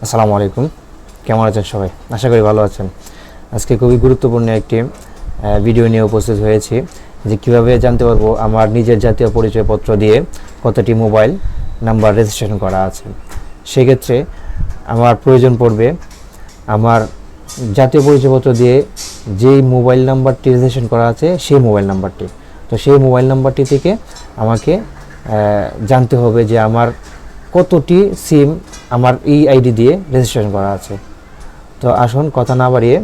আসসালামু আলাইকুম, কেমন আছেন সবাই? আশা করি ভালো আছেন। আজকে খুবই গুরুত্বপূর্ণ একটি ভিডিও নিয়ে উপস্থিত হয়েছি যে কীভাবে জানতে পারবো আমার নিজের জাতীয় পরিচয়পত্র দিয়ে কতটি মোবাইল নাম্বার রেজিস্ট্রেশন করা আছে। সেক্ষেত্রে আমার প্রয়োজন পড়বে আমার জাতীয় পরিচয়পত্র দিয়ে যেই মোবাইল নাম্বারটি রেজিস্ট্রেশন করা আছে সেই মোবাইল নাম্বারটি। তো সেই মোবাইল নাম্বারটি থেকে আমাকে জানতে হবে যে আমার কতটি সিম আমার এই আইডি দিয়ে রেজিস্ট্রেশন করা আছে। তো আসুন কথা না বাড়িয়ে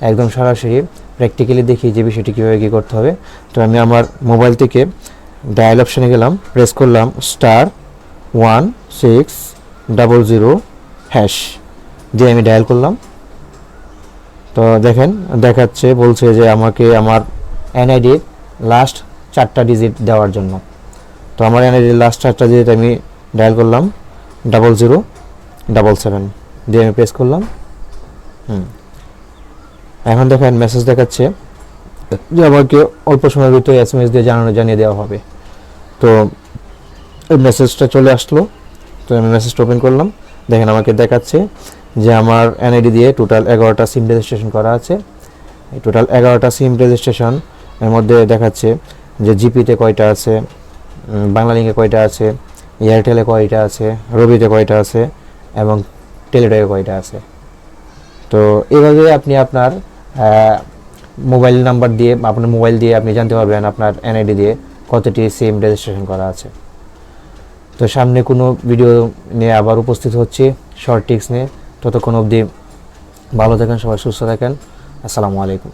একদম সরাসরি প্র্যাকটিক্যালি দেখি যে বিষয়টি কীভাবে কী করতে হবে। তো আমি আমার মোবাইল থেকে ডায়াল অপশানে গেলাম, প্রেস করলাম *1600# দিয়ে আমি ডায়াল করলাম। তো দেখেন দেখাচ্ছে, বলছে যে আমাকে আমার এনআইডির লাস্ট 4টা ডিজিট দেওয়ার জন্য। তো আমার এনআইডির লাস্ট 4টা ডিজিট আমি ডায়াল করলাম 0077 দিয়ে আমি প্রেস করলাম। এখন দেখেন মেসেজ দেখাচ্ছে যে আমাকে অল্প সময়ের ভিতরে SMS দিয়ে জানিয়ে দেওয়া হবে। তো এই মেসেজটা চলে আসলো। তো আমি মেসেজটা ওপেন করলাম। দেখেন আমাকে দেখাচ্ছে যে আমার এনআইডি দিয়ে টোটাল 11টা সিম রেজিস্ট্রেশন করা আছে। এই টোটাল 11টা সিম রেজিস্ট্রেশন এর মধ্যে দেখাচ্ছে যে জিপিতে কয়টা আছে, বাংলালিংকে কয়টা আছে, এয়ারটেলে কয়টা আছে, রবিতে কয়টা আছে এবং টেলিটকে কয়টা আছে। তো এইভাবে আপনি আপনার মোবাইল নাম্বার দিয়ে আপনার মোবাইল দিয়ে আপনি জানতে পারবেন আপনার এনআইডি দিয়ে কতটি সিম রেজিস্ট্রেশন করা আছে। তো সামনে কোনো ভিডিও নিয়ে আবার উপস্থিত হচ্ছি শর্ট টিপস নিয়ে। ততক্ষণ অবধি ভালো থাকেন, সবাই সুস্থ থাকেন। আসসালামু আলাইকুম।